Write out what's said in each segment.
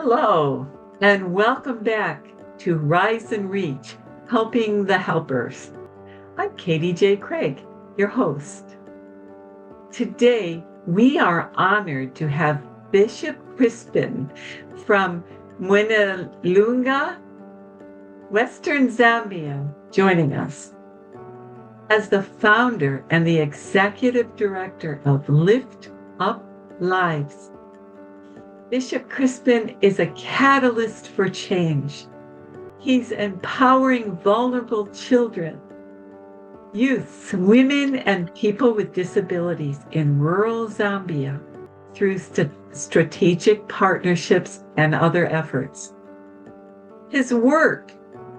Hello, and welcome back to Rise and Reach, Helping the Helpers. I'm Catie J. Craig, your host. Today, we are honored to have Bishop Chrispin from Mapulanga, Western Zambia, joining us. As the founder and the executive director of Lift Up Lives, Bishop Chrispin is a catalyst for change. He's empowering vulnerable children, youths, women, and people with disabilities in rural Zambia through strategic partnerships and other efforts. His work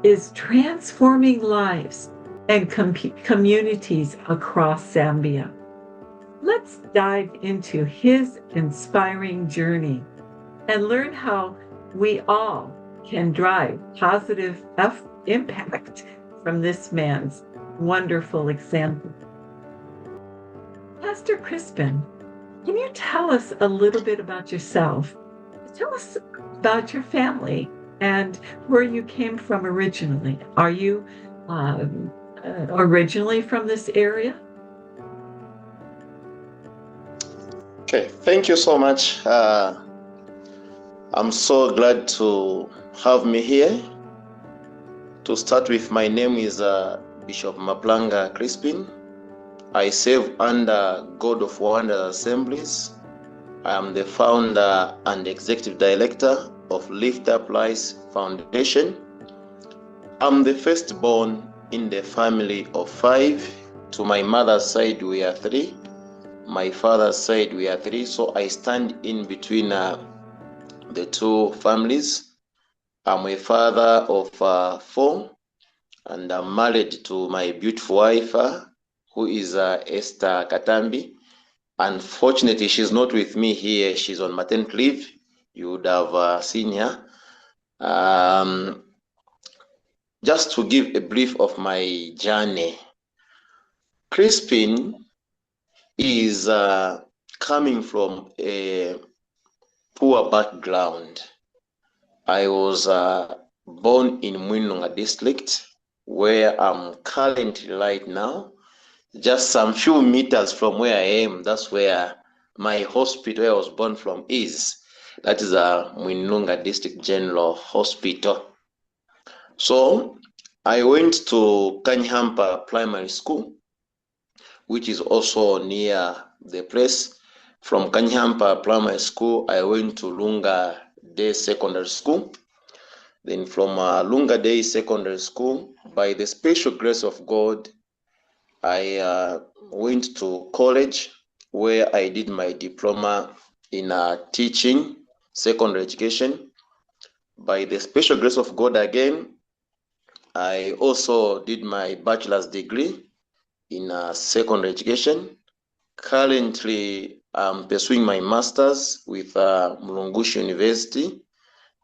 is transforming lives and communities across Zambia. Let's dive into his inspiring journey and learn how we all can drive positive impact from this man's wonderful example. Pastor Chrispin, can you tell us a little bit about yourself? Tell us about your family and where you came from originally. Are you originally from this area? Okay, thank you so much. I'm so glad to have me here. To start with, my name is Bishop Mapulanga Chrispin. I serve under God of Wonders Assemblies. I am the founder and executive director of Lift Up Lives Foundation. I'm the firstborn in the family of 5. To my mother's side, we are 3. My father's side, we are 3. So I stand in between the two families. I'm a father of 4, and I'm married to my beautiful wife, who is Esther Katambi. Unfortunately, she's not with me here. She's on maternity leave. You would have seen her. Just to give a brief of my journey, Chrispin is coming from a poor background. I was born in Mapulanga district, where I'm currently right now, just some few meters from where I am. That's where my hospital where I was born from is. That is Mapulanga District General Hospital. So I went to Kanyampa Primary School, which is also near the place. From Kanyampa Primary School, I went to Lunga Day Secondary School. Then from Lunga Day Secondary School, by the special grace of God, I went to college, where I did my diploma in teaching, secondary education. By the special grace of God again, I also did my bachelor's degree in secondary education. Currently, I'm pursuing my master's with Mulungushi University,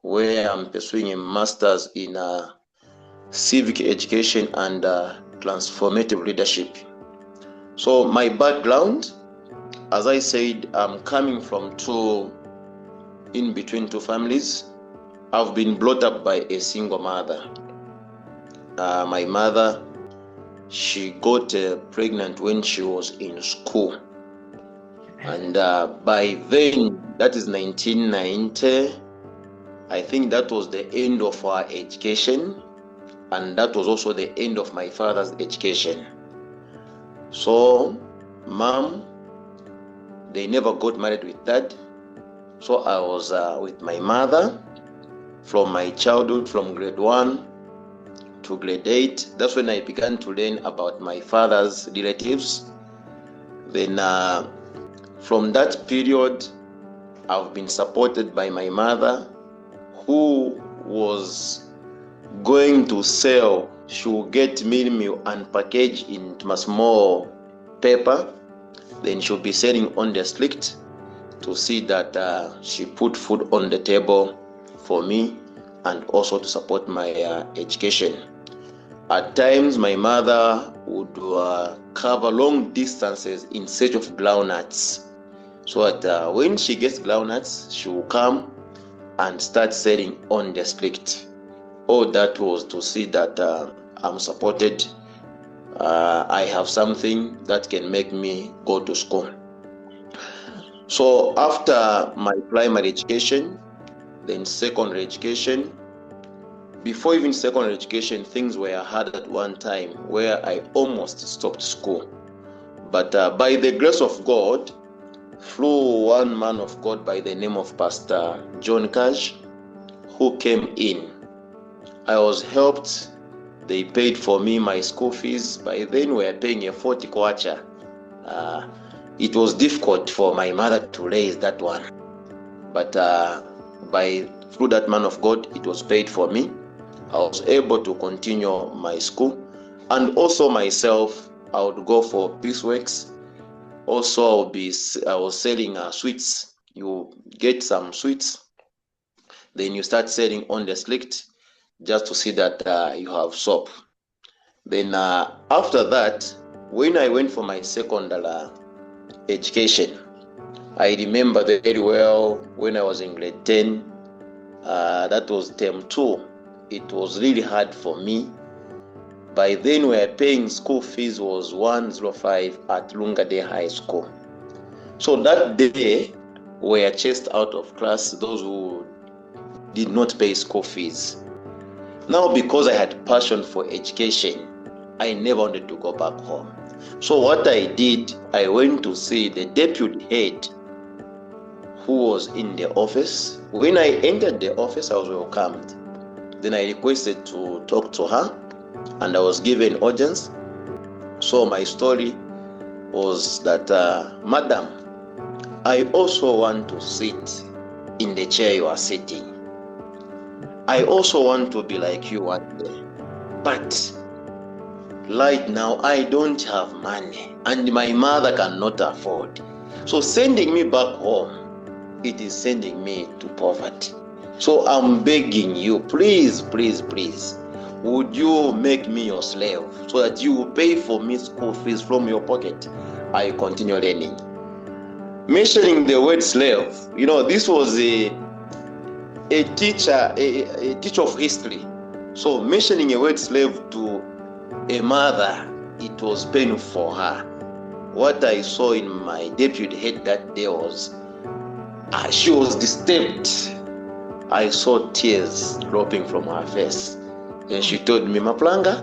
where I'm pursuing a master's in civic education and transformative leadership. So my background, as I said, I'm coming from in between two families. I've been brought up by a single mother. My mother, she got pregnant when she was in school. And by then, that is 1990, I think that was the end of our education. And that was also the end of my father's education. So, mom, they never got married with dad. So I was with my mother from my childhood, from grade 1 to grade 8. That's when I began to learn about my father's relatives. Then from that period, I've been supported by my mother, who was going to sell. She will get meal and package into a small paper. Then she'll be selling on the street to see that she put food on the table for me and also to support my education. At times, my mother would cover long distances in search of groundnuts. So that when she gets groundnuts, she will come and start selling on the street. All that was to see that I'm supported. I have something that can make me go to school. So after my primary education, then secondary education, before even secondary education, things were hard at one time where I almost stopped school. But by the grace of God, through one man of God by the name of Pastor John Cash, who came in, I was helped. They paid for me my school fees. By then we were paying a 40 kwacha. It was difficult for my mother to raise that one. But through that man of God, it was paid for me. I was able to continue my school. And also myself, I would go for pieceworks. Also, I was selling sweets. You get some sweets, then you start selling on the street just to see that you have soap. Then after that, when I went for my secondary education, I remember very well when I was in grade 10, that was term 2. It was really hard for me. By then we were paying school fees was 105 at Lungade High School. So that day we were chased out of class, those who did not pay school fees. Now because I had passion for education, I never wanted to go back home. So what I did, I went to see the deputy head who was in the office. When I entered the office, I was welcomed. Then I requested to talk to her and I was given audience. So my story was that, Madam, I also want to sit in the chair you are sitting. I also want to be like you one day. But right now, I don't have money and my mother cannot afford. So sending me back home, it is sending me to poverty. So I'm begging you, please, please, please, would you make me your slave so that you will pay for me school fees from your pocket? I continue learning. Mentioning the word slave, this was a teacher, a teacher of history. So mentioning a word slave to a mother, it was painful for her. What I saw in my deputy head that day was, she was disturbed. I saw tears dropping from her face. And she told me, Mapulanga,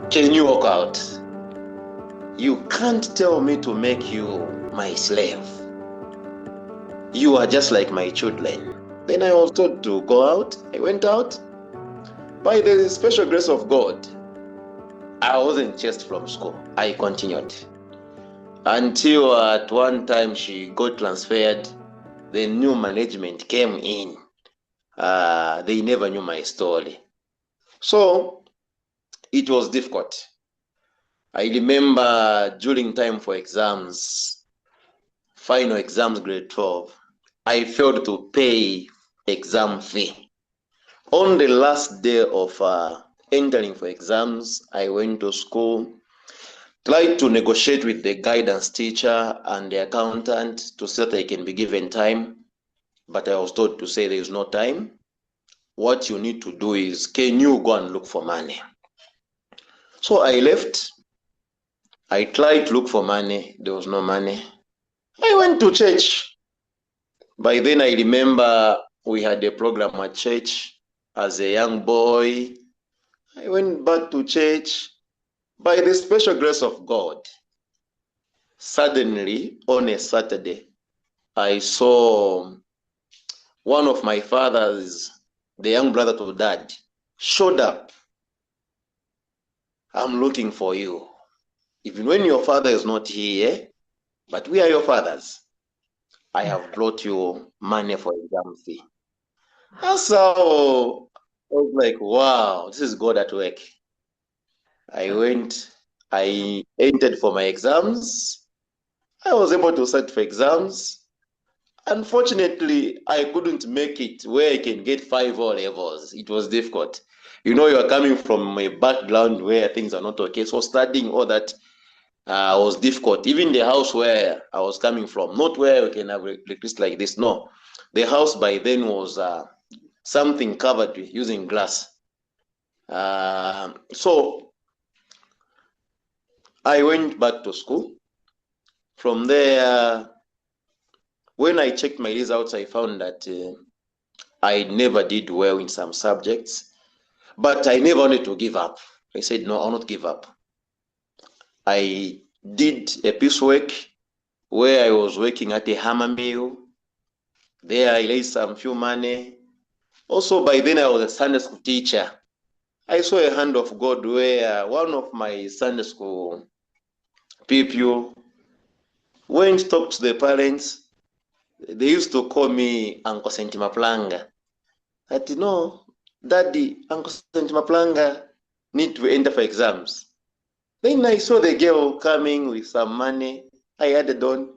can you walk out? You can't tell me to make you my slave. You are just like my children. Then I was told to go out. I went out. By the special grace of God, I wasn't chased from school. I continued. Until at one time she got transferred, the new management came in. They never knew my story. So it was difficult. I remember during time for exams, final exams, grade 12, I failed to pay exam fee. On the last day of entering for exams, I went to school, tried to negotiate with the guidance teacher and the accountant to say that I can be given time, but I was told to say there is no time. What you need to do is, can you go and look for money? So I left. I tried to look for money. There was no money. I went to church. By then I remember we had a program at church as a young boy. I went back to church. By the special grace of God, suddenly on a Saturday, I saw one of my fathers, the young brother to dad, showed up. I'm looking for you. Even when your father is not here, but we are your fathers. I have brought you money for exam fee. That's how I was like, wow, this is God at work. I went, I entered for my exams. I was able to sit for exams. Unfortunately, I couldn't make it where I can get 5 O levels. It was difficult. You are coming from a background where things are not okay. So studying all that was difficult. Even the house where I was coming from, not where we can have electricity like this. No, The house by then was something covered using glass. So I went back to school. From there, when I checked my results, I found that I never did well in some subjects, but I never wanted to give up. I said, no, I'll not give up. I did a piecework where I was working at a hammer mill. There I raised some few money. Also, by then I was a Sunday school teacher. I saw a hand of God where one of my Sunday school people went to talk to the parents. They used to call me Uncle Saint Mapulanga. That, no, Daddy, Uncle Saint Mapulanga need to enter for exams. Then I saw the girl coming with some money. I added on,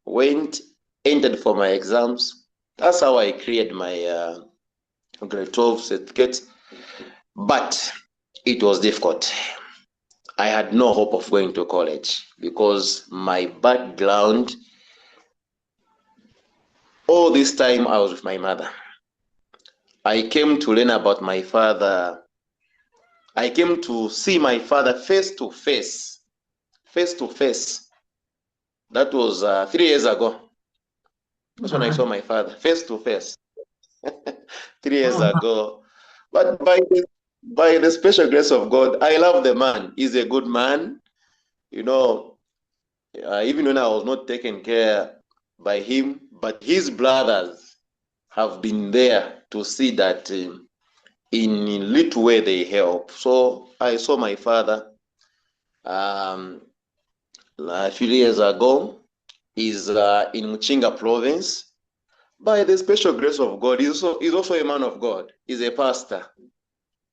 went, entered for my exams. That's how I created my grade 12 certificate. But it was difficult. I had no hope of going to college because my background, all this time I was with my mother. I came to learn about my father. I came to see my father face to face. Face to face. That was 3 years ago. That's when I saw my father face to face. 3 years ago. But by the special grace of God, I love the man. He's a good man. You know, even when I was not taken care by him, but his brothers have been there to see that in little way they help. So I saw my father a few years ago. He's in Muchinga province. By the special grace of God, he's also a man of God. He's a pastor.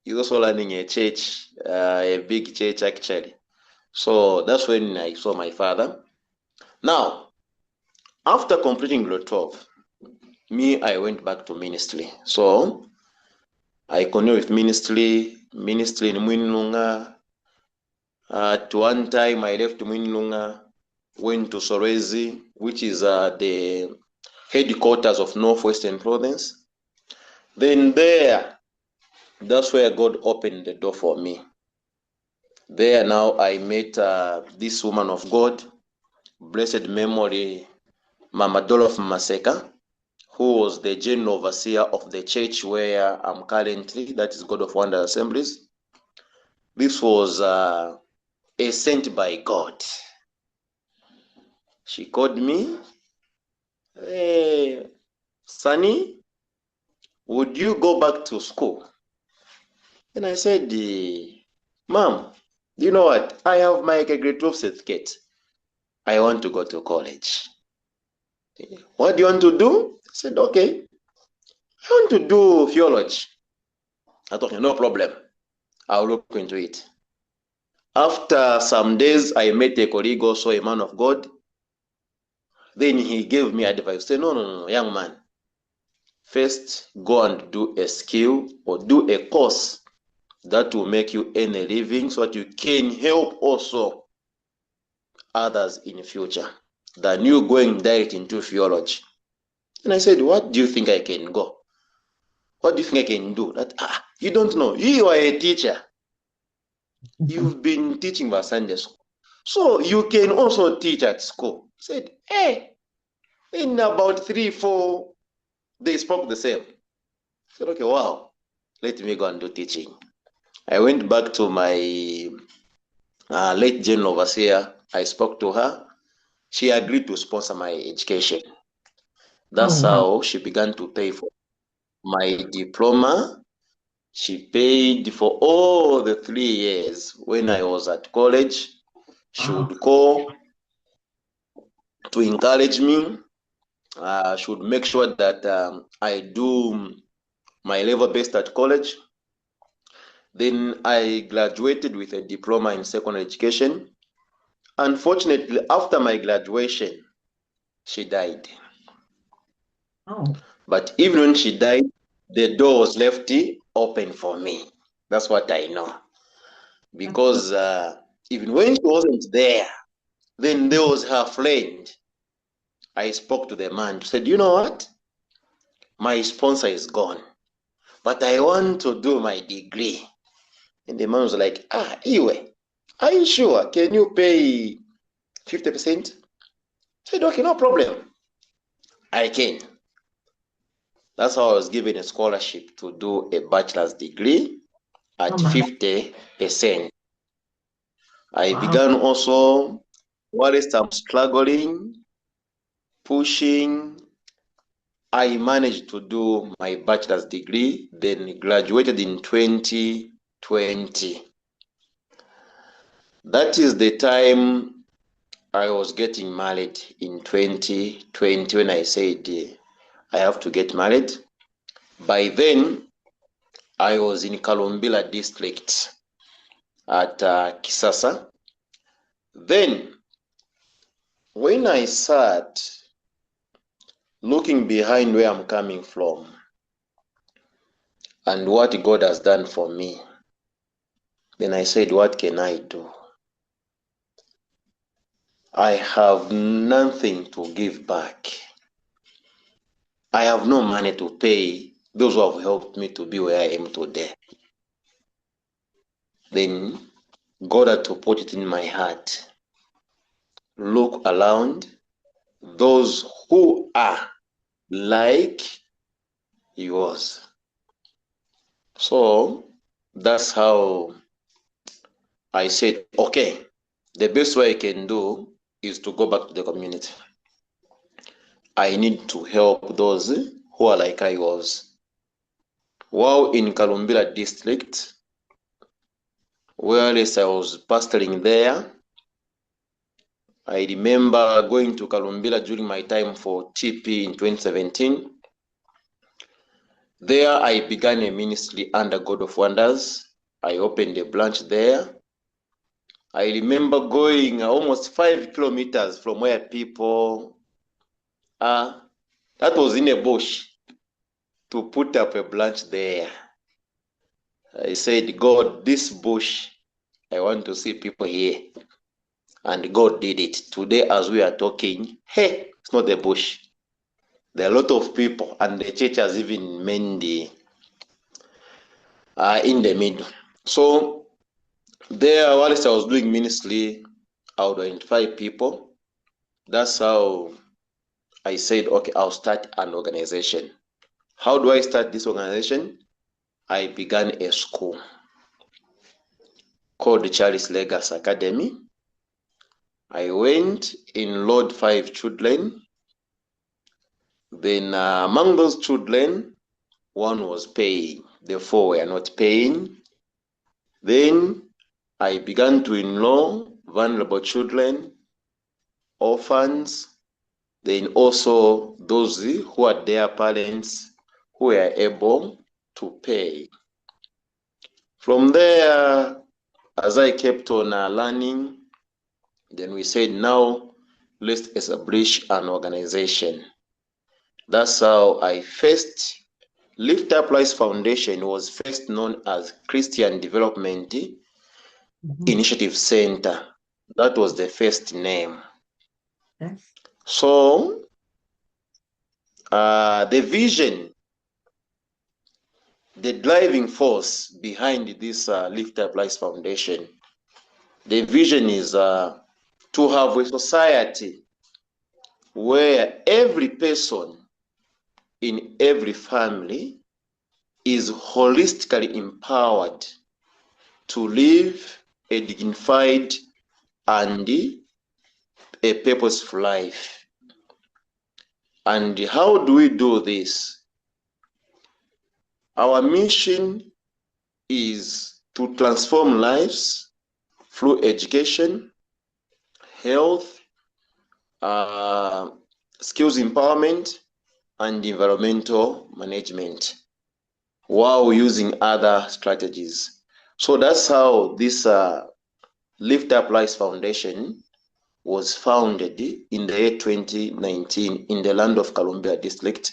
He's also running a church, a big church actually. So that's when I saw my father. Now, after completing grade 12, I went back to ministry. So I continued with ministry in Mwinlunga. At one time, I left Mwinlunga, went to Sorezi, which is the headquarters of Northwestern Province. Then that's where God opened the door for me. There now I met this woman of God, blessed memory, Mama Dolof Maseka, who was the general overseer of the church where I'm currently, that is God of Wonder Assemblies. This was a sent by God. She called me, hey, Sonny, would you go back to school? And I said, Mom, you know what? I have my grade 12 certificate. I want to go to college. What do you want to do? I said, okay, I want to do theology. I thought, no problem. I'll look into it. After some days, I met a colleague, also a man of God. Then he gave me advice. Say, no, young man. First, go and do a skill or do a course that will make you earn a living so that you can help also others in the future than you going direct into theology. And I said, what do you think I can go? What do you think I can do? That you don't know. You are a teacher. You've been teaching by Sunday school. So you can also teach at school. I said, hey, in about 3-4, they spoke the same. I said, okay, wow, let me go and do teaching. I went back to my late general overseer. I spoke to her. She agreed to sponsor my education. That's how she began to pay for my diploma. She paid for all the 3 years when I was at college. She would call to encourage me. She would make sure that I do my level best at college. Then I graduated with a diploma in secondary education. Unfortunately, after my graduation, she died. But even when she died, the door was left open for me. That's what I know. Because even when she wasn't there, then there was her friend. I spoke to the man, said, you know what? my sponsor is gone, but I want to do my degree. And the man was like, Iwe, are you sure? Can you pay 50%? I said, okay, no problem. I can. That's how I was given a scholarship to do a bachelor's degree at 50%. I began also, whilst I'm struggling, pushing, I managed to do my bachelor's degree, then graduated in 2020. That is the time I was getting married in 2020 when I said I have to get married. By then, I was in Kalumbila district at Kisasa. Then, when I sat looking behind where I'm coming from and what God has done for me, then I said, what can I do? I have nothing to give back. I have no money to pay those who have helped me to be where I am today. Then God had to put it in my heart. Look around, those who are like yours. So that's how I said, okay, the best way I can do is to go back to the community. I need to help those who are like I was. While in Kalumbila district, whereas I was pastoring there, I remember going to Kalumbila during my time for TP in 2017. There I began a ministry under God of Wonders. I opened a branch there. I remember going almost 5 kilometers from where people are. That was in a bush to put up a branch there. I said, God, this bush, I want to see people here. And God did it. Today, as we are talking, hey, it's not a bush. There are a lot of people, and the church has even made the in the middle. So there, whilst I was doing ministry, I would identify people. That's how I said, okay, I'll start an organization. How do I start this organization? I began a school called the Charles Legas Academy. I went, enrolled 5 children. Then among those children, 1 was paying. The 4 were not paying. Then I began to enroll vulnerable children, orphans, then also those who had their parents who were able to pay. From there, as I kept on learning, then we said, now let's establish an organization. That's how I first, Lift Up Life Foundation was first known as Christian Development Initiative Center. That was the first name. Yes. So the vision, the driving force behind this Lift Up Life Foundation, the vision is to have a society where every person in every family is holistically empowered to live a dignified and a purposeful life. And how do we do this? Our mission is to transform lives through education, health, skills empowerment, and environmental management, while using other strategies. So that's how this Lift Up Life Foundation was founded in the year 2019 in the land of Columbia district.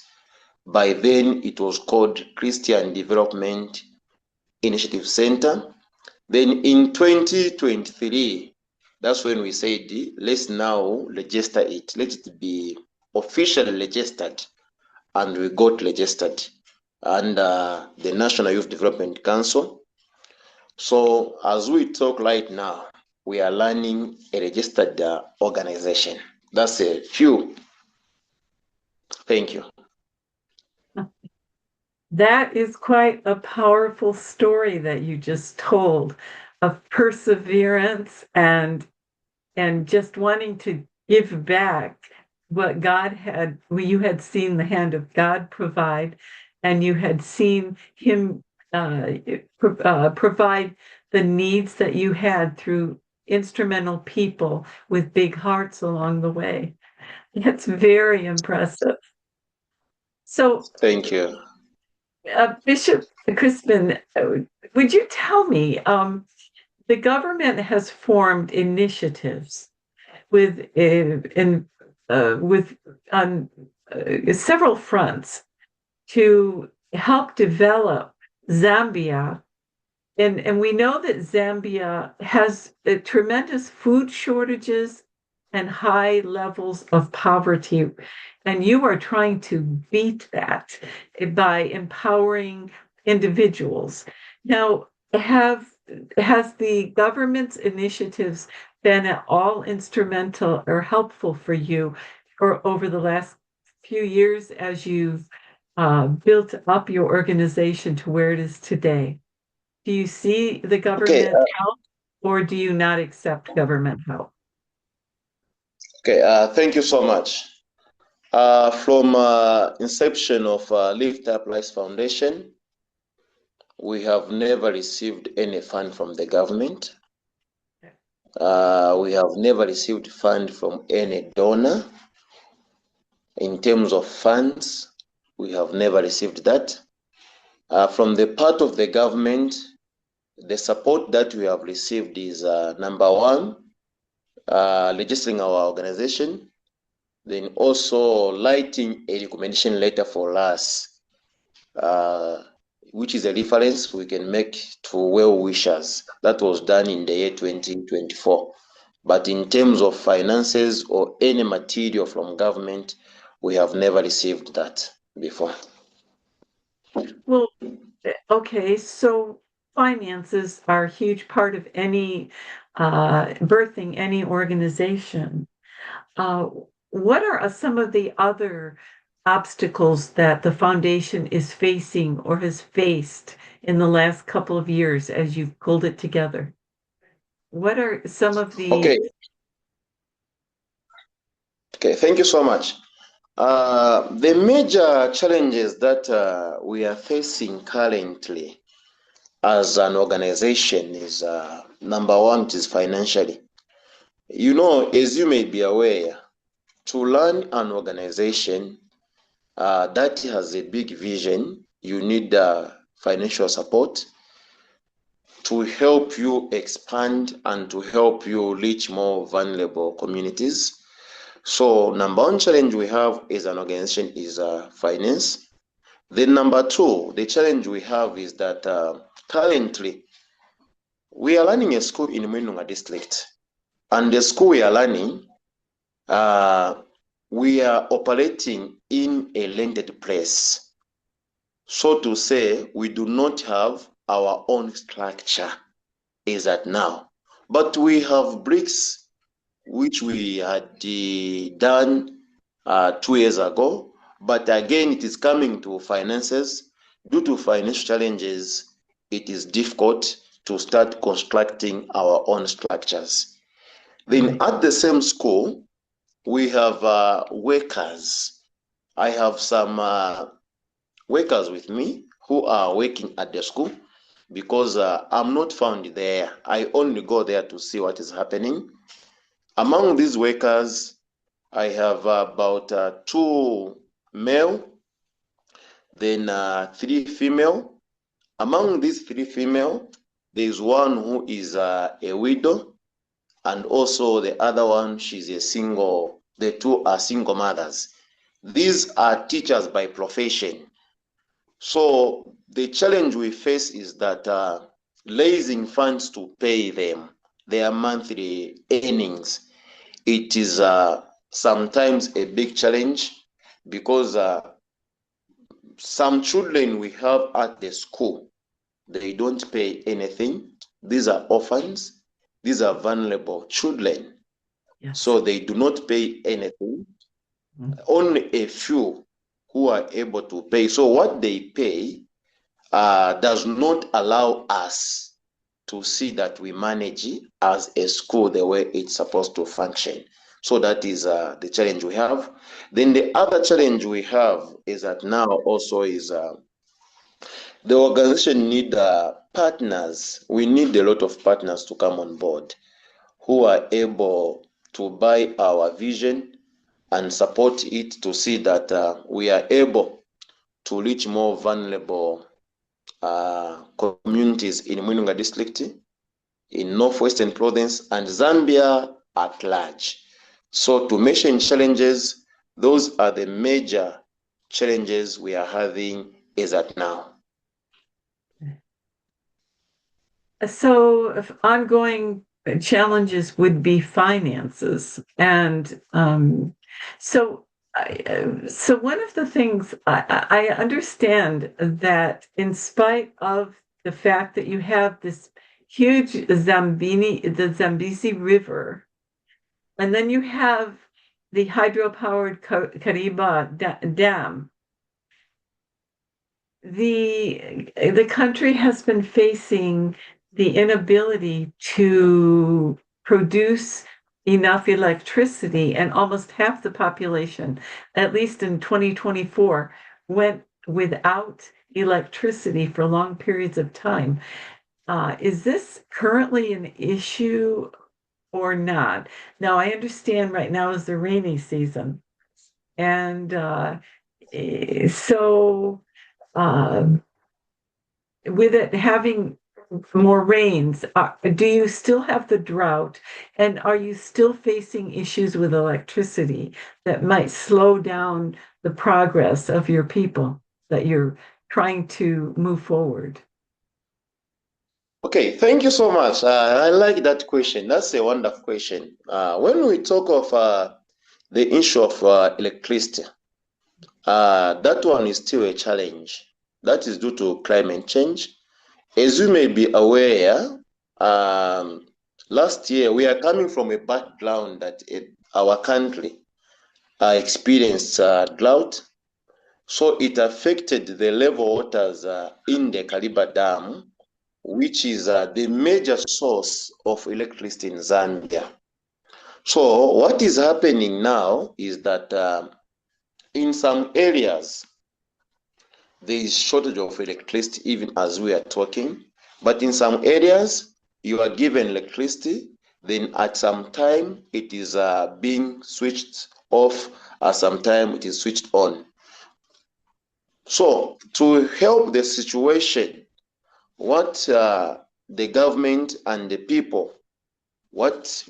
By then, it was called Christian Development Initiative Center. Then in 2023, that's when we said, let's now register it. Let it be officially registered and we got registered under the National Youth Development Council. So as we talk right now, we are running a registered organization. That's a few. Thank you. That is quite a powerful story that you just told of perseverance and just wanting to give back what God had, you had seen the hand of God provide, and you had seen Him provide the needs that you had through instrumental people with big hearts along the way. That's very impressive. So, Thank you. Bishop Crispin, would you tell me, the government has formed initiatives with on several fronts to help develop Zambia. And we know that Zambia has tremendous food shortages and high levels of poverty. And you are trying to beat that by empowering individuals. Now, has the government's initiatives been at all instrumental or helpful for you or over the last few years as you've built up your organization to where it is today? Do you see the Okay. government help or do you not accept government help? Okay. Thank you so much. From inception of Lift Up Life Foundation, we have never received any fund from the government. We have never received fund from any donor. In terms of funds, we have never received that. From the part of the government, the support that we have received is number one, registering our organization, then also writing a recommendation letter for us, which is a reference we can make to well wishers. That was done in the year 2024. But in terms of finances or any material from government, we have never received that before. Well, okay, so finances are a huge part of any birthing any organization. What are some of the other obstacles that the foundation is facing or has faced in the last couple of years as you've pulled it together? What are some of the Okay, thank you so much. The major challenges that we are facing currently as an organization is number one, it is financially. You know, as you may be aware, to run an organization that has a big vision, you need financial support to help you expand and to help you reach more vulnerable communities. So number one challenge we have as an organization is finance. Then number two, the challenge we have is that currently we are running a school in Mwinunga district, and the school we are running, we are operating in a rented place. So to say, we do not have our own structure as at now, but we have bricks which we had done 2 years ago. But again, it is coming to finances. Due to financial challenges, it is difficult to start constructing our own structures. Then at the same school, we have workers. I have some workers with me who are working at the school because I'm not found there. I only go there to see what is happening. Among these workers, I have about 2 male, then 3 female. Among these 3 female, there is one who is a widow, and also the other one, she's a single. The 2 are single mothers. These are teachers by profession. So the challenge we face is that raising funds to pay them their monthly earnings, it is sometimes a big challenge because some children we have at the school, they don't pay anything. These are orphans. These are vulnerable children. Yes. So they do not pay anything. Only a few who are able to pay. So what they pay does not allow us to see that we manage as a school the way it's supposed to function. So that is the challenge we have. Then the other challenge we have is that now also is the organization need partners. We need a lot of partners to come on board who are able to buy our vision and support it to see that we are able to reach more vulnerable communities in Mwinunga district, in Northwestern Province, and Zambia at large. So to mention challenges, those are the major challenges we are having as at now. So if ongoing challenges would be finances. And so one of the things I understand that in spite of the fact that you have this huge the Zambezi River, and then you have the hydropowered Kariba Dam, the country has been facing the inability to produce enough electricity, and almost half the population, at least in 2024, went without electricity for long periods of time. Is this currently an issue or not? Now, I understand right now is the rainy season. And so with it having more rains, do you still have the drought? And are you still facing issues with electricity that might slow down the progress of your people that you're trying to move forward? Okay, thank you so much. I like that question. That's a wonderful question. When we talk of the issue of electricity, that one is still a challenge. That is due to climate change. As you may be aware, last year we are coming from a background that our country experienced drought. So it affected the level waters in the Kariba Dam, which is the major source of electricity in Zambia. So what is happening now is that in some areas, there is shortage of electricity even as we are talking. But in some areas, you are given electricity, then at some time it is being switched off, at some time it is switched on. So to help the situation, what the government and the people, what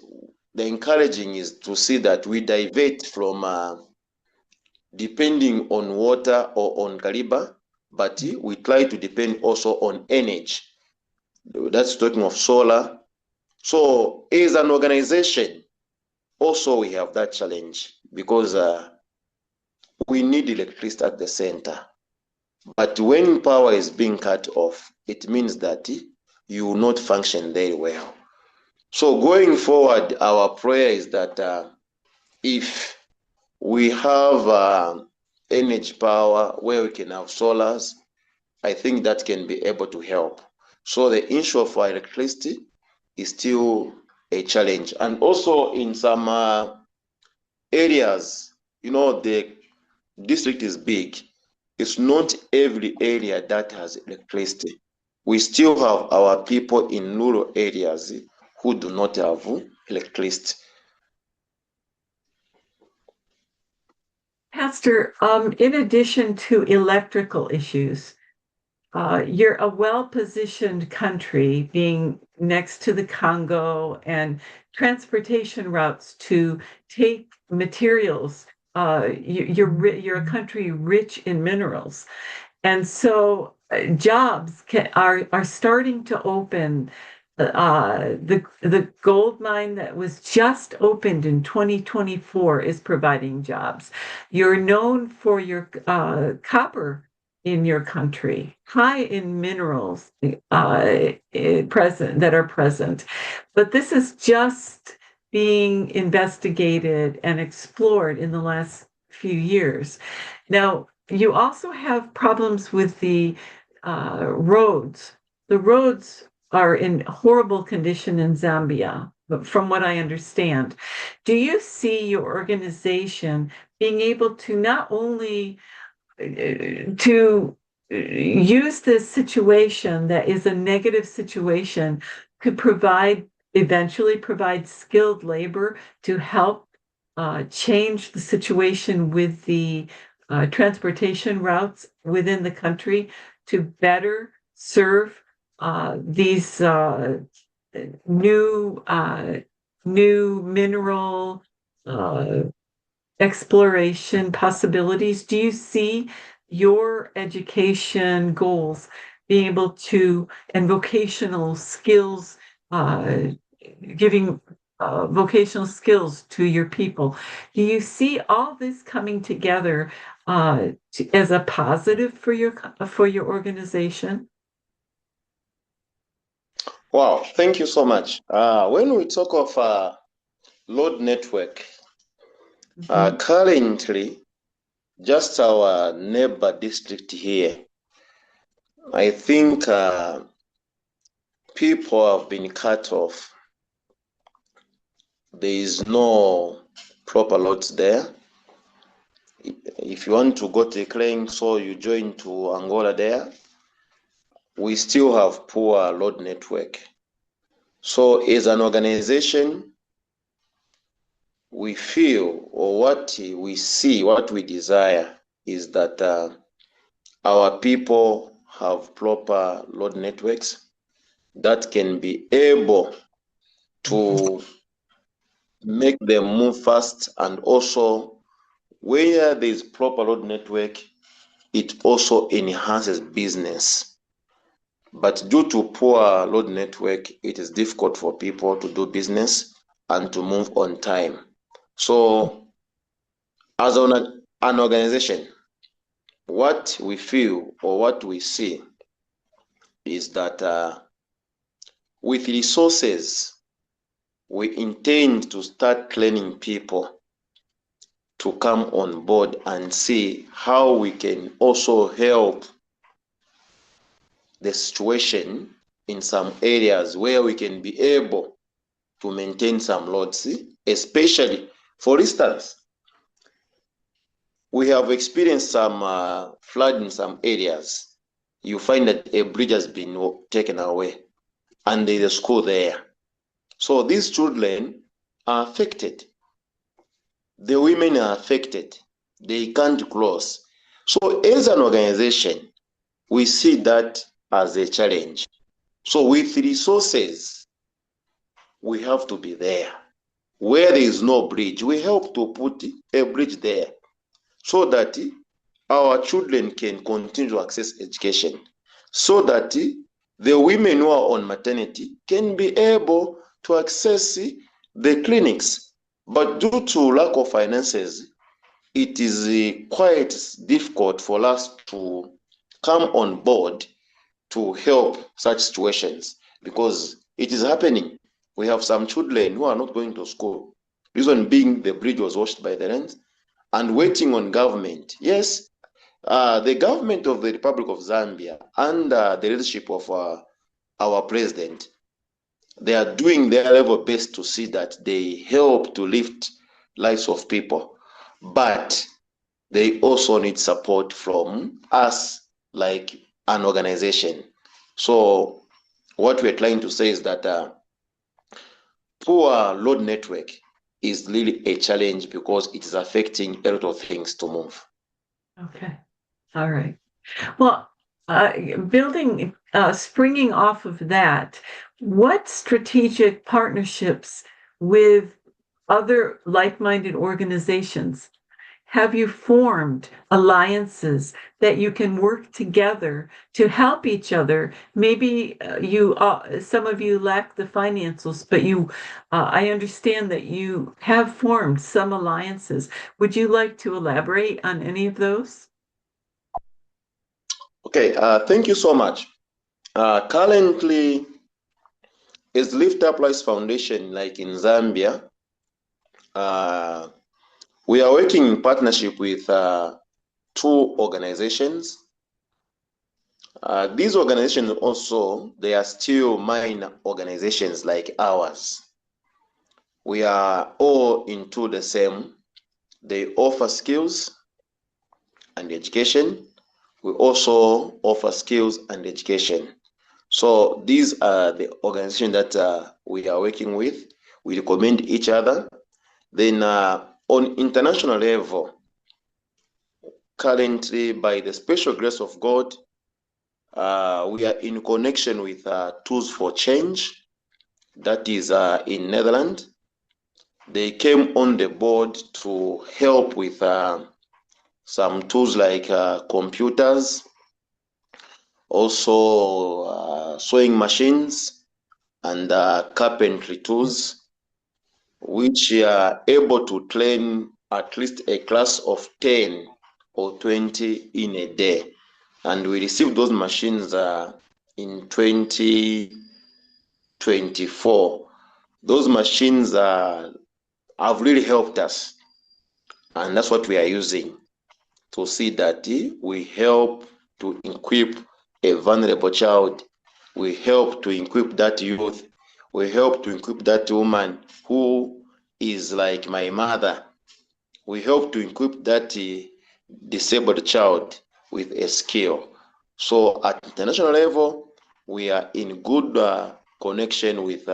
they're encouraging is to see that we divert from depending on water or on Kariba, but we try to depend also on energy. That's talking of solar. So as an organization, also we have that challenge because we need electricity at the center. But when power is being cut off, it means that you will not function very well. So going forward, our prayer is that if we have energy power where we can have solars, I think that can be able to help. So the issue of electricity is still a challenge. And also in some areas, the district is big. It's not every area that has electricity. We still have our people in rural areas who do not have electricity. Pastor, in addition to electrical issues, you're a well-positioned country being next to the Congo and transportation routes to take materials. You're a country rich in minerals. And so jobs are starting to open. The gold mine that was just opened in 2024 is providing jobs. You're known for your copper in your country, high in minerals present that are present. But this is just being investigated and explored in the last few years. Now, you also have problems with the roads. The roads are in horrible condition in Zambia, but from what I understand. Do you see your organization being able to not only to use this situation that is a negative situation to eventually provide skilled labor to help change the situation with the transportation routes within the country to better serve these new new mineral uh, exploration possibilities? Do you see your education goals being able to, and vocational skills, uh, giving vocational skills to your people? Do you see all this coming together as a positive for your organization? Wow, thank you so much. When we talk of load network, Mhm. currently, just our neighbor district here, I think people have been cut off. There is no proper loads there. If you want to go to claim, so you join to Angola there, we still have poor load network. So as an organization, we feel, or what we see, what we desire is that our people have proper load networks that can be able to make them move fast, and also where there is proper load network, it also enhances business. But due to poor load network, it is difficult for people to do business and to move on time. So as an organization, what we feel or what we see is that with resources, we intend to start training people to come on board and see how we can also help the situation in some areas where we can be able to maintain some loads, especially, for instance, we have experienced some flood in some areas. You find that a bridge has been taken away and there's a school there. So these children are affected. The women are affected. They can't cross. So as an organization, we see that as a challenge. So with resources, we have to be there. Where there is no bridge, we help to put a bridge there so that our children can continue to access education, so that the women who are on maternity can be able to access the clinics. But due to lack of finances, it is quite difficult for us to come on board to help such situations, because it is happening. We have some children who are not going to school. Reason being, the bridge was washed by the rains, and waiting on government. Yes, the government of the Republic of Zambia, under the leadership of our president, they are doing their level best to see that they help to lift lives of people. But they also need support from us, like an organization. So what we're trying to say is that poor load network is really a challenge because it is affecting a lot of things to move. Okay. All right. Well, springing off of that, what strategic partnerships with other like-minded organizations have you formed, alliances that you can work together to help each other? Maybe some of you lack the financials, but I understand that you have formed some alliances. Would you like to elaborate on any of those? Okay, thank you so much. Currently, as Lift Up Lives Foundation, like in Zambia, we are working in partnership with two organizations. These organizations also, they are still minor organizations like ours. We are all into the same. They offer skills and education. We also offer skills and education. So these are the organizations that we are working with. We recommend each other. Then on international level, currently by the special grace of God, we are in connection with Tools for Change, that is in Netherlands. They came on the board to help with some tools like computers, also sewing machines and carpentry tools, which are able to train at least a class of 10 or 20 in a day. And we received those machines in 2024. Those machines have really helped us. And that's what we are using to see that we help to equip a vulnerable child. We help to equip that youth. We help to equip that woman who is like my mother. We help to equip that disabled child with a skill. So at international level, we are in good connection with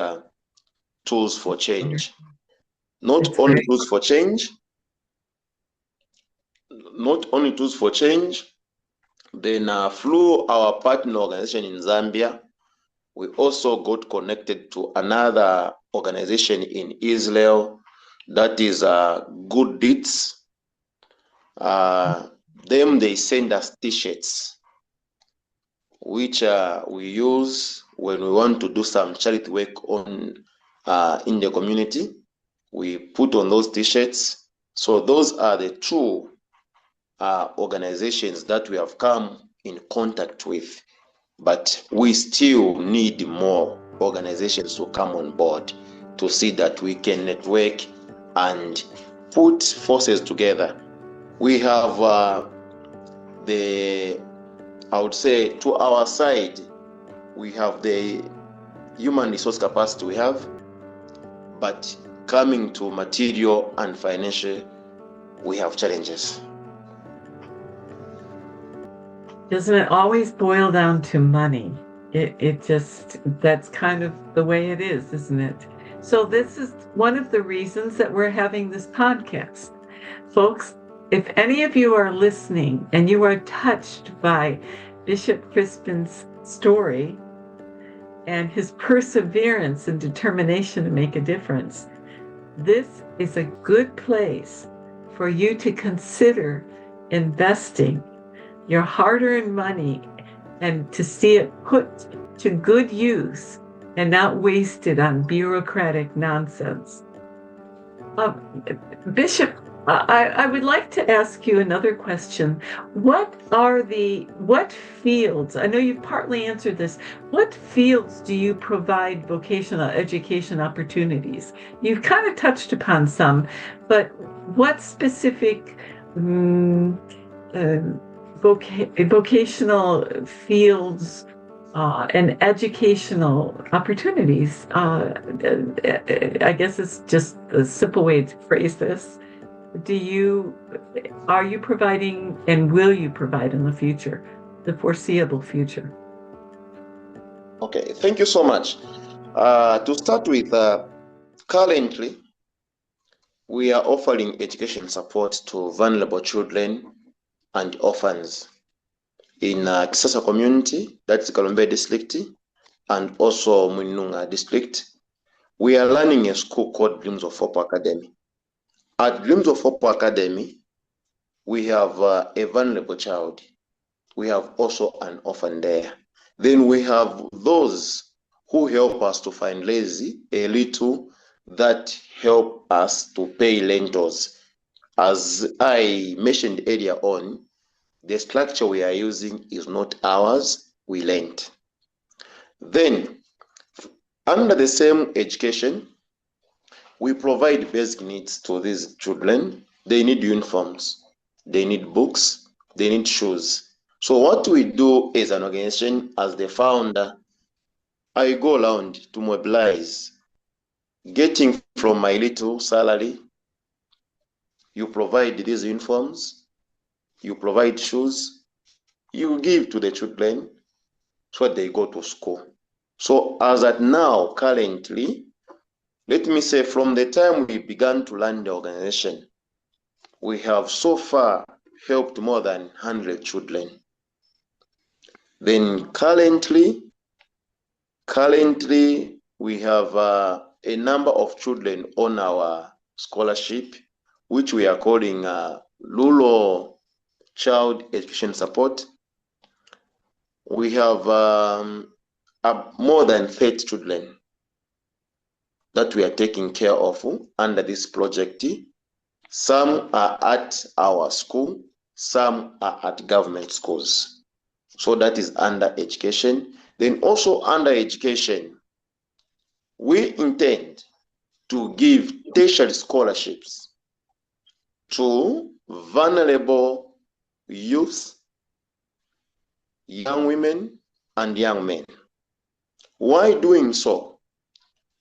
Tools for Change. Not It's only great. Tools for Change, not only Tools for Change, then through our partner organization in Zambia, we also got connected to another organization in Israel, that is Good Deeds. Them, they send us t-shirts, which we use when we want to do some charity work on in the community. We put on those t-shirts. So those are the two organizations that we have come in contact with, but we still need more organizations to come on board to see that we can network and put forces together. We have I would say, to our side, we have the human resource capacity we have, but coming to material and financial, we have challenges. Doesn't it always boil down to money? It just, that's kind of the way it is, isn't it? So this is one of the reasons that we're having this podcast. Folks, if any of you are listening and you are touched by Bishop Chrispin's story and his perseverance and determination to make a difference, this is a good place for you to consider investing your hard-earned money and to see it put to good use and not wasted on bureaucratic nonsense. Bishop, I would like to ask you another question. What fields, I know you've partly answered this, what fields do you provide vocational education opportunities? You've kind of touched upon some, but what specific vocational fields and educational opportunities. I guess it's just a simple way to phrase this. Are you providing and will you provide in the future, the foreseeable future? Okay, thank you so much. To start with, currently, we are offering education support to vulnerable children and orphans in Kisasa community, that's Kalombe district, and also Mununga district. We are running a school called Dreams of Hope Academy. At Dreams of Hope Academy, we have a vulnerable child. We have also an orphan there. Then we have those who help us to fundraise a little that help us to pay rentals. As I mentioned earlier on, The structure we are using is not ours, we lent. Then, under the same education, we provide basic needs to these children. They need uniforms, they need books, they need shoes. So what we do as an organization, as the founder, I go around to mobilize, getting from my little salary. You provide these uniforms, you provide shoes, you give to the children so they go to school. So as at now, currently, let me say from the time we began to run the organization, we have so far helped more than 100 children. Then currently we have a number of children on our scholarship, which we are calling Rural Child Education Support. We have more than 30 children that we are taking care of under this project. Some are at our school, some are at government schools. So that is under education. Then also under education, we intend to give tertiary scholarships to vulnerable youth, young women, and young men. Why doing so?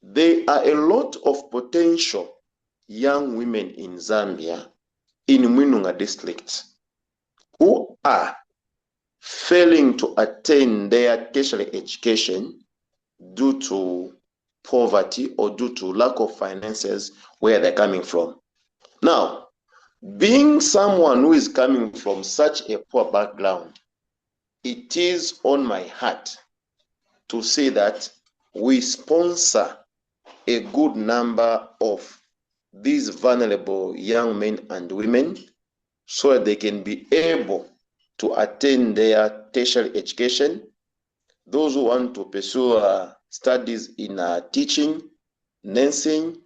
There are a lot of potential young women in Zambia, in Mwinunga district, who are failing to attain their tertiary education due to poverty or due to lack of finances where they're coming from. Now, being someone who is coming from such a poor background, it is on my heart to say that we sponsor a good number of these vulnerable young men and women so that they can be able to attain their tertiary education. Those who want to pursue studies in teaching, nursing,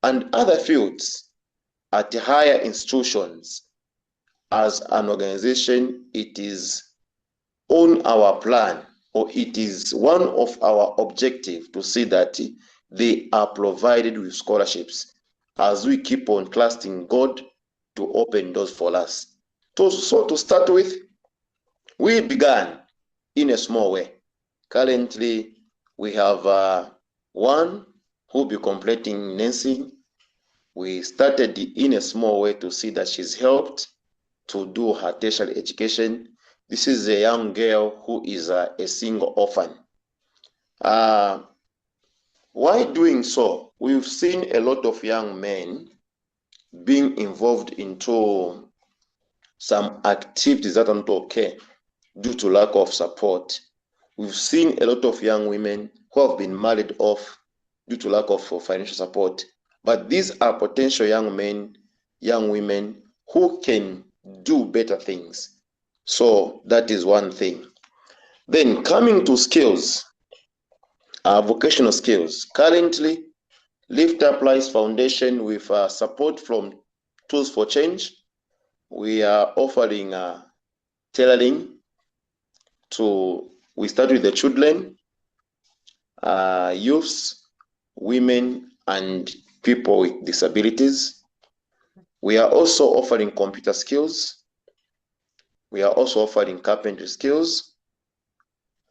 and other fields at higher institutions. As an organization, it is on our plan, or it is one of our objectives to see that they are provided with scholarships as we keep on trusting God to open doors for us. So to start with, we began in a small way. Currently, we have one who will be completing nursing. We started in a small way to see that she's helped to do her tertiary education. This is a young girl who is a single orphan. Why doing so? We've seen a lot of young men being involved into some activities that are not okay due to lack of support. We've seen a lot of young women who have been married off due to lack of financial support. But these are potential young men, young women who can do better things. So that is one thing. Then coming to skills, vocational skills. Currently, Lift Up Lives Foundation with support from Tools for Change, we are offering tailoring we start with the children, youths, women, and people with disabilities. We are also offering computer skills. We are also offering carpentry skills.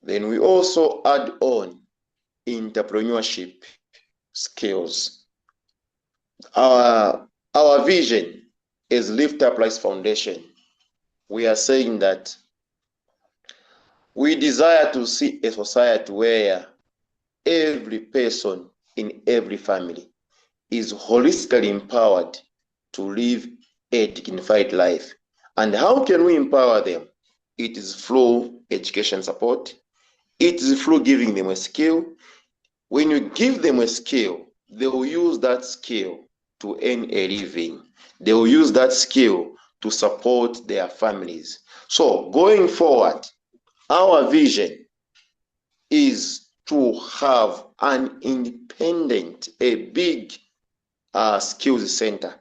Then we also add on entrepreneurship skills. Our vision is Lift Up Lives Foundation. We are saying that we desire to see a society where every person in every family is holistically empowered to live a dignified life. And how can we empower them? It is through education support. It is through giving them a skill. When you give them a skill, they will use that skill to earn a living. They will use that skill to support their families. So going forward, our vision is to have an independent, a big skills center.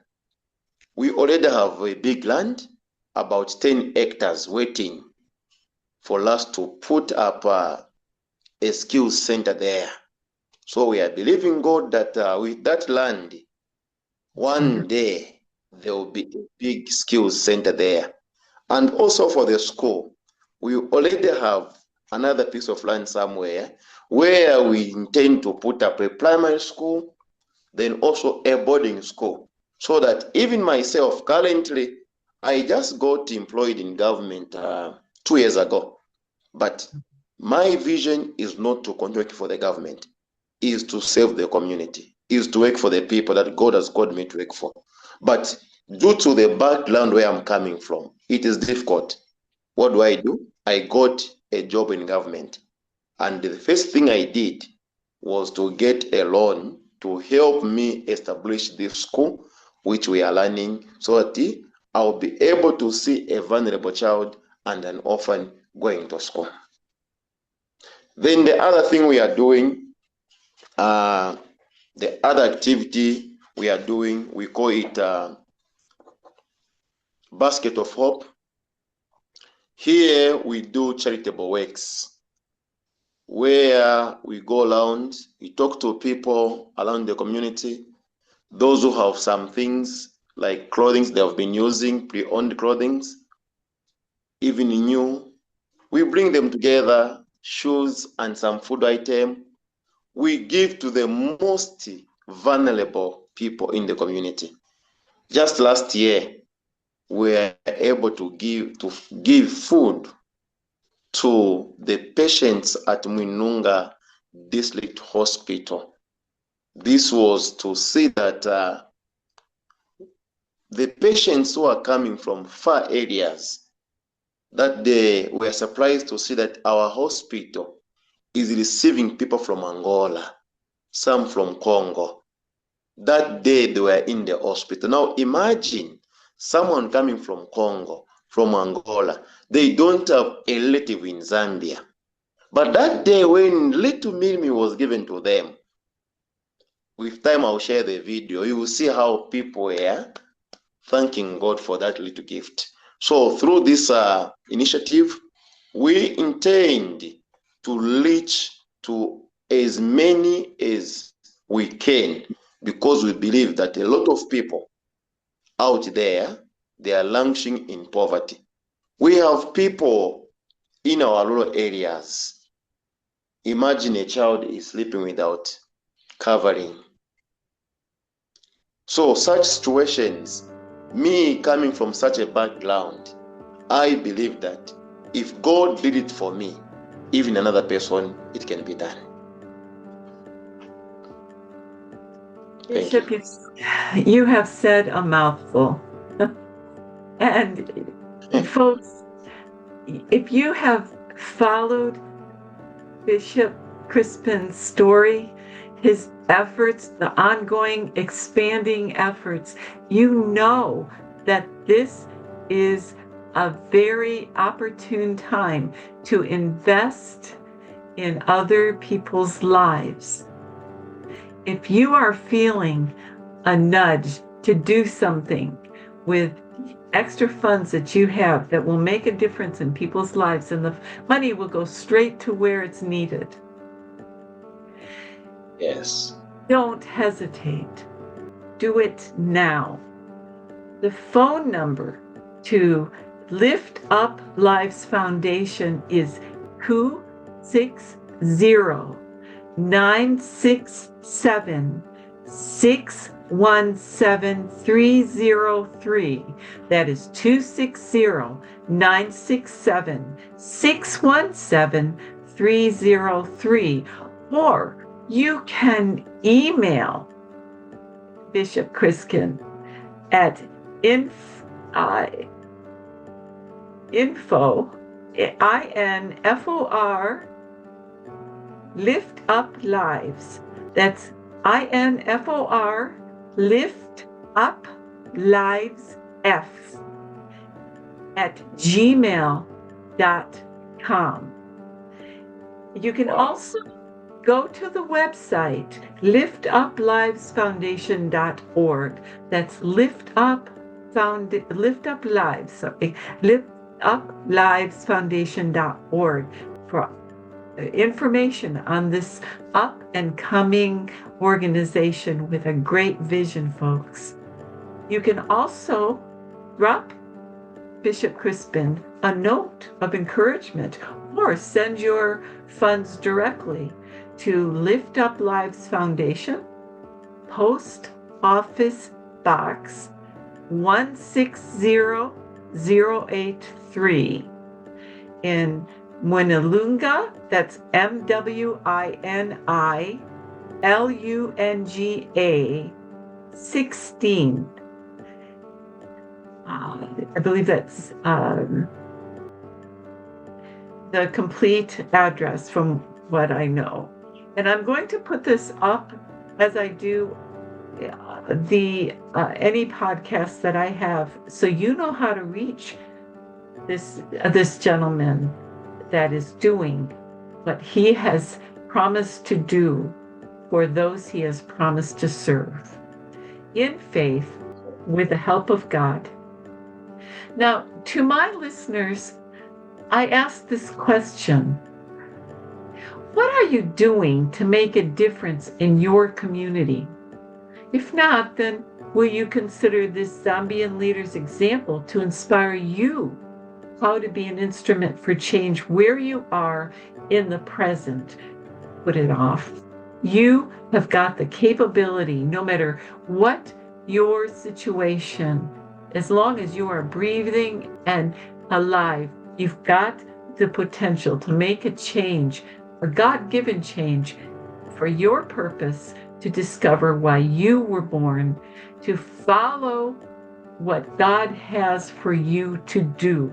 We already have a big land. about 10 hectares waiting for us to put up a skills center there. So we are believing God that with that land, one day there will be a big skills center there. And also for the school, we already have another piece of land somewhere where we intend to put up a primary school, then also a boarding school. So that even myself, currently, I just got employed in government 2 years ago. But my vision is not to contract for the government, is to serve the community, is to work for the people that God has called me to work for. But due to the background where I'm coming from, it is difficult. What do? I got a job in government. And the first thing I did was to get a loan to help me establish this school, which we are learning, so that I'll be able to see a vulnerable child and an orphan going to school. Then the other thing we are doing, the other activity we are doing, we call it Basket of Hope. Here we do charitable works, where we go around, we talk to people around the community, those who have some things like clothing they have been using, pre-owned clothing, even new. We bring them together, shoes and some food item. We give to the most vulnerable people in the community. Just last year, we were able to give food to the patients at Mwinunga District Hospital. This was to see that the patients who are coming from far areas, that they were surprised to see that our hospital is receiving people from Angola, some from Congo. That day they were in the hospital. Now imagine someone coming from Congo, from Angola. They don't have a relative in Zambia. But that day when little Mimi was given to them, with time I'll share the video, you will see how people were thanking God for that little gift. So through this initiative, we intend to reach to as many as we can, because we believe that a lot of people out there, they are languishing in poverty. We have people in our rural areas. Imagine a child is sleeping without covering. So such situations, me coming from such a background, I believe that if God did it for me, even another person, it can be done. Bishop, you have said a mouthful. And folks, if you have followed Bishop Chrispin's story, his efforts, the ongoing expanding efforts, you know that this is a very opportune time to invest in other people's lives. If you are feeling a nudge to do something with extra funds that you have that will make a difference in people's lives, and the money will go straight to where it's needed. Yes. Don't hesitate. Do it now. The phone number to Lift Up Lives Foundation is 260-967-617-303. That is 260-967-617-303. Or you can email Bishop Chrispin at info, INFOR, Lift Up Lives. That's INFOR, Lift Up Lives F at gmail.com. You can also go to the website, liftuplivesfoundation.org. That's liftup, Lift Up Lives, sorry, liftuplivesfoundation.org for information on this up and coming organization with a great vision, folks. You can also drop Bishop Chrispin a note of encouragement or send your funds directly to Lift Up Lives Foundation, Post Office Box 160083 in Mwinilunga, that's MWINILUNGA 16. I believe that's the complete address from what I know. And I'm going to put this up as I do any podcast that I have, so you know how to reach this gentleman that is doing what he has promised to do for those he has promised to serve in faith with the help of God. Now, to my listeners, I ask this question: what are you doing to make a difference in your community? If not, then will you consider this Zambian leader's example to inspire you how to be an instrument for change where you are in the present? Put it off. You have got the capability, no matter what your situation, as long as you are breathing and alive, you've got the potential to make a change, a God-given change for your purpose, to discover why you were born, to follow what God has for you to do.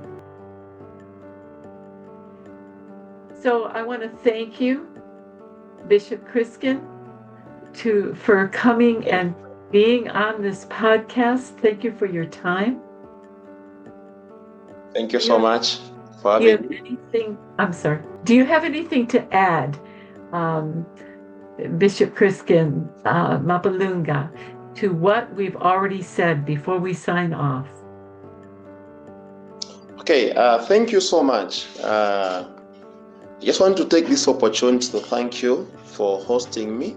So I want to thank you, Bishop Chrispin, for coming and being on this podcast. Thank you for your time. Thank you so much for having me. Do you have anything to add, Bishop Chrispin Mapulanga, to what we've already said before we sign off? Okay, thank you so much. I just want to take this opportunity to thank you for hosting me,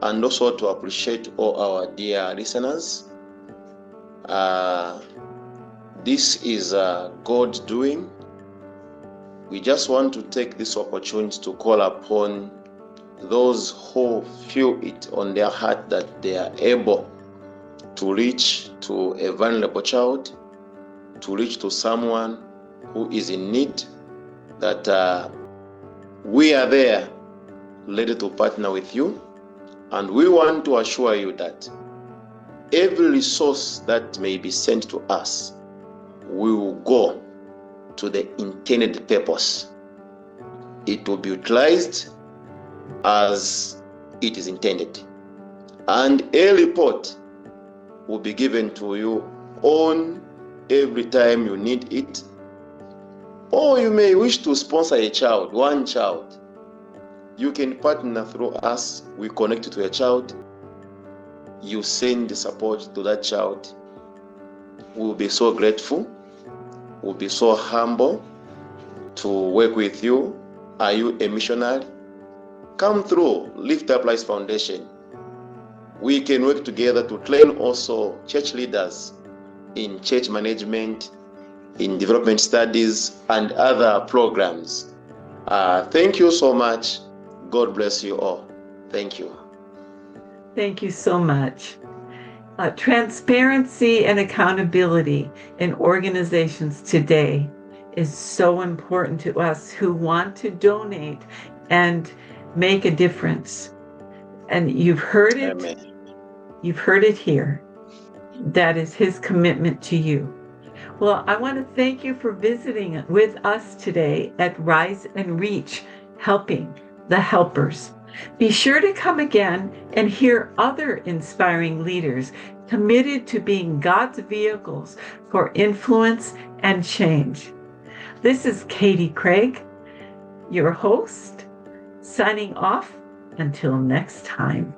and also to appreciate all our dear listeners. This is God's doing. We just want to take this opportunity to call upon those who feel it on their heart that they are able to reach to a vulnerable child, to reach to someone who is in need, that we are there ready to partner with you. And we want to assure you that every resource that may be sent to us, we will go to the intended purpose. It will be utilized as it is intended. And a report will be given to you on every time you need it. Or you may wish to sponsor a child, one child. You can partner through us. We connect you to a child. You send the support to that child. We'll be so grateful. We'll be so humble to work with you. Are you a missionary? Come through Lift Up Lives Foundation. We can work together to train also church leaders in church management, in development studies, and other programs. Thank you so much. God bless you all. Thank you. Thank you so much. Transparency and accountability in organizations today is so important to us who want to donate and make a difference. And you've heard it. Amen. You've heard it here. That is his commitment to you. Well, I want to thank you for visiting with us today at Rise and Reach, helping the helpers. Be sure to come again and hear other inspiring leaders committed to being God's vehicles for influence and change. This is Catie Craig, your host, signing off until next time.